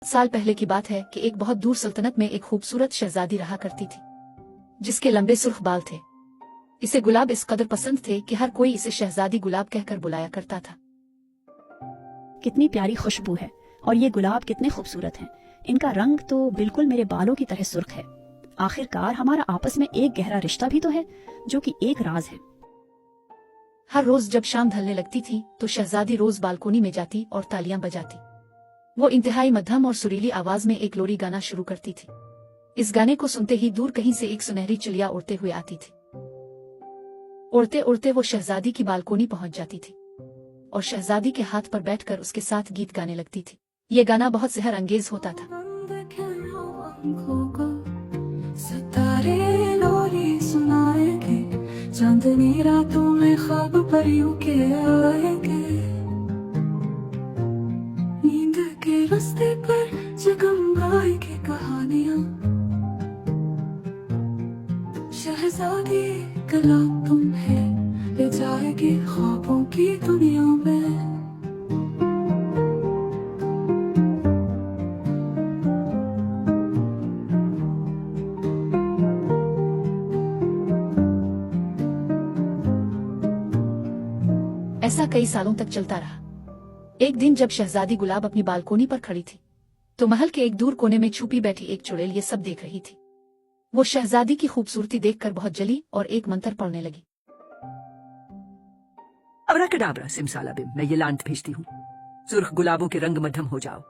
साल पहले की बात है कि एक बहुत दूर सल्तनत में एक खूबसूरत शहजादी रहा करती थी, जिसके लंबे सुर्ख बाल थे। इसे गुलाब इस कदर पसंद थे कि हर कोई इसे शहजादी गुलाब कहकर बुलाया करता था। कितनी प्यारी खुशबू है और ये गुलाब कितने खूबसूरत हैं। इनका रंग तो बिल्कुल मेरे बालों की तरह सुर्ख है। आखिरकार हमारा आपस में एक गहरा रिश्ता भी तो है, जो कि एक राज है। हर रोज जब शाम ढलने लगती थी तो शहजादी रोज बालकोनी में जाती और तालियां बजाती। वो इंतहाई मध्यम और सुरीली आवाज में एक लोरी गाना शुरू करती थी। इस गाने को सुनते ही दूर कहीं से एक सुनहरी चिड़िया उड़ते हुए आती थी। उड़ते उड़ते वो शहजादी की बालकोनी पहुंच जाती थी और शहजादी के हाथ पर बैठकर उसके साथ गीत गाने लगती थी। ये गाना बहुत सेहर अंगेज होता था। सितारे लोरी सुनाएंगे, चांदनी रातों में ख्वाब परियों के आएंगे, नींद के रास्ते पर जगमगाएंगी कहानियां। शहजादी गला तुम्हें ले जाएगी ख्वाबों की दुनिया में। ऐसा कई सालों तक चलता रहा। एक दिन जब शहजादी गुलाब अपनी बालकोनी पर खड़ी थी तो महल के एक दूर कोने में छुपी बैठी एक चुड़ैल ये सब देख रही थी। वो शहजादी की खूबसूरती देखकर बहुत जली और एक मंत्र पढ़ने लगी। अब्राकडाब्रा सिमसालाबिम, मैं ये लांत भेजती हूँ, सुर्ख गुलाबों के रंग मध्यम हो जाओ।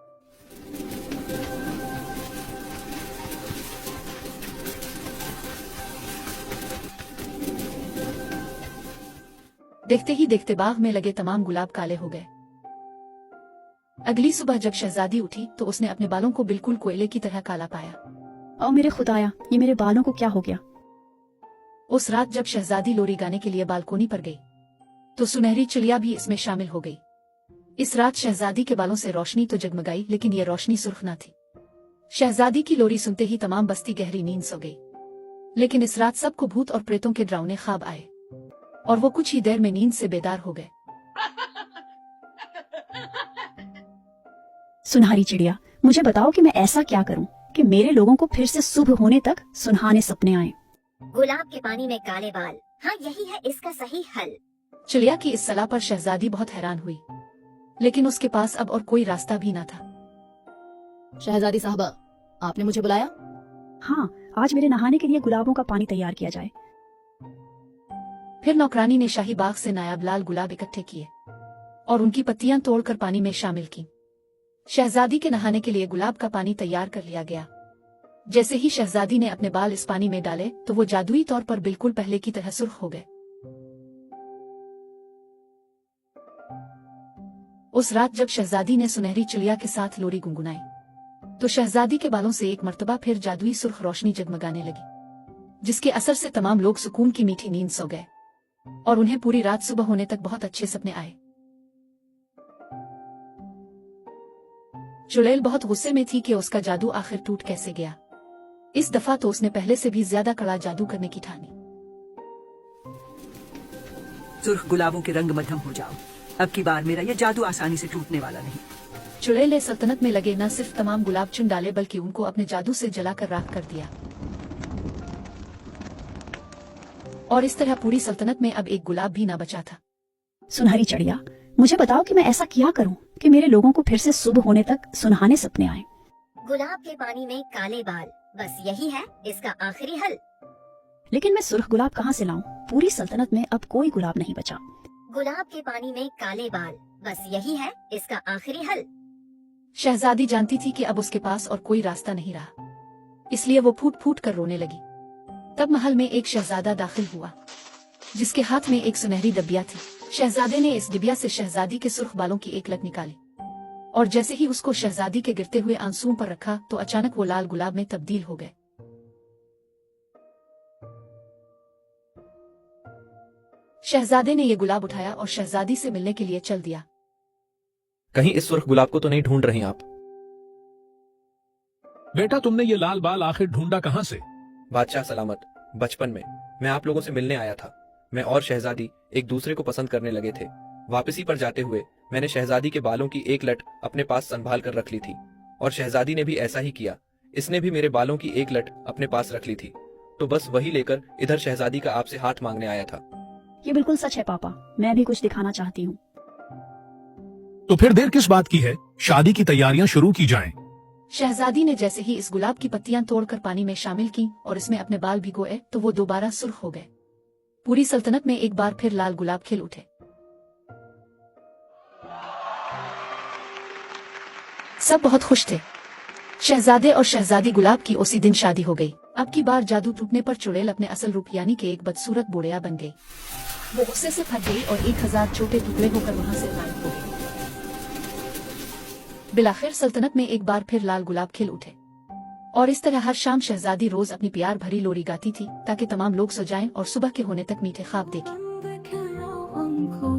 देखते ही देखते बाग में लगे तमाम गुलाब काले हो गए। अगली सुबह जब शहजादी उठी तो उसने अपने बालों को बिल्कुल कोयले की तरह काला पाया। और मेरे खुदाया, ये मेरे बालों को क्या हो गया। उस रात जब शहजादी लोरी गाने के लिए बालकोनी पर गई तो सुनहरी चिड़िया भी इसमें शामिल हो गई। इस रात शहजादी के बालों से रोशनी तो जगमगाई, लेकिन यह रोशनी सुर्ख न थी। शहजादी की लोरी सुनते ही तमाम बस्ती गहरी नींद सो गई। लेकिन इस रात सबको भूत और प्रेतों के डरावने ख्वाब आए और वो कुछ ही देर में नींद से बेदार हो गए। सुनहरी चिड़िया, मुझे बताओ कि मैं ऐसा क्या करूं कि मेरे लोगों को फिर से सुबह होने तक सुनहाने सपने आए। गुलाब के पानी में काले बाल, हाँ यही है इसका सही हल। चिड़िया की इस सलाह पर शहजादी बहुत हैरान हुई, लेकिन उसके पास अब और कोई रास्ता भी न था। शहजादी साहबा, आपने मुझे बुलाया? हाँ, आज मेरे नहाने के लिए गुलाबों का पानी तैयार किया जाए। फिर नौकरानी ने शाही बाग से नायाब लाल गुलाब इकट्ठे किए और उनकी पत्तियां तोड़कर पानी में शामिल की। शहजादी के नहाने के लिए गुलाब का पानी तैयार कर लिया गया। जैसे ही शहजादी ने अपने बाल इस पानी में डाले तो वो जादुई तौर पर बिल्कुल पहले की तरह सुर्ख हो गए। उस रात जब शहजादी ने सुनहरी चिड़िया के साथ लोरी गुनगुनाई तो शहजादी के बालों से एक मर्तबा फिर जादुई सुर्ख रोशनी जगमगाने लगी, जिसके असर से तमाम लोग सुकून की मीठी नींद सो गए और उन्हें पूरी रात सुबह होने तक बहुत अच्छे सपने आए। चुड़ैल बहुत गुस्से में थी कि उसका जादू आखिर टूट कैसे गया। इस दफा तो उसने पहले से भी ज्यादा कड़ा जादू करने की ठानी। सुर्ख गुलाबों के रंग मध्यम हो जाओ। अब की बार मेरा यह जादू आसानी से टूटने वाला नहीं। चुड़ैल ने सल्तनत में लगे न सिर्फ तमाम गुलाब चुन डाले बल्कि उनको अपने जादू से जलाकर राख कर दिया। और इस तरह पूरी सल्तनत में अब एक गुलाब भी न बचा था। सुनहरी चिड़िया, मुझे बताओ कि मैं ऐसा क्या करूं कि मेरे लोगों को फिर से सुबह होने तक सुनहाने सपने आए। गुलाब के पानी में काले बाल, बस यही है इसका आखिरी हल। लेकिन मैं सुर्ख गुलाब कहाँ से लाऊं? पूरी सल्तनत में अब कोई गुलाब नहीं बचा। गुलाब के पानी में काले बाल, बस यही है इसका आखिरी हल। शहजादी जानती थी कि अब उसके पास और कोई रास्ता नहीं रहा, इसलिए वो फूट फूट कर रोने लगी। तब महल में एक शहजादा दाखिल हुआ जिसके हाथ में एक सुनहरी डिबिया थी। शहजादे ने इस डिबिया से शहजादी के सुर्ख बालों की एक लट निकाली और जैसे ही उसको शहजादी के गिरते हुए आंसुओं पर रखा तो अचानक वो लाल गुलाब में तब्दील हो गए। शहजादे ने ये गुलाब उठाया और शहजादी से मिलने के लिए चल दिया। कहीं इस सुर्ख गुलाब को तो नहीं ढूंढ रही आप? बेटा, तुमने ये लाल बाल आखिर ढूंढा कहाँ से? बादशाह सलामत, बचपन में मैं आप लोगों से मिलने आया था। मैं और शहजादी एक दूसरे को पसंद करने लगे थे। वापसी पर जाते हुए मैंने शहजादी के बालों की एक लट अपने पास संभाल कर रख ली थी और शहजादी ने भी ऐसा ही किया। इसने भी मेरे बालों की एक लट अपने पास रख ली थी, तो बस वही लेकर इधर शहजादी का आपसे हाथ मांगने आया था। ये बिल्कुल सच है पापा, मैं भी कुछ दिखाना चाहती हूँ। तो फिर देर किस बात की है, शादी की तैयारियां शुरू की जाएं। शहजादी ने जैसे ही इस गुलाब की पत्तियां तोड़कर पानी में शामिल की और इसमें अपने बाल भिगोए तो वो दोबारा सुर्ख हो गए। पूरी सल्तनत में एक बार फिर लाल गुलाब खिल उठे। सब बहुत खुश थे। शहजादे और शहजादी गुलाब की उसी दिन शादी हो गई। अब की बार जादू टूटने पर चुड़ैल अपने असल रूप यानी कि एक बदसूरत बुढ़िया बन गई। वो गुस्से से फट गई और 1000 छोटे टुकड़े होकर वहां से गायब हो गई। बिलाखिर सल्तनत में एक बार फिर लाल गुलाब खिल उठे और इस तरह हर शाम शहजादी रोज अपनी प्यार भरी लोरी गाती थी ताकि तमाम लोग सो जाएं और सुबह के होने तक मीठे ख्वाब देखें। देखे ना हमको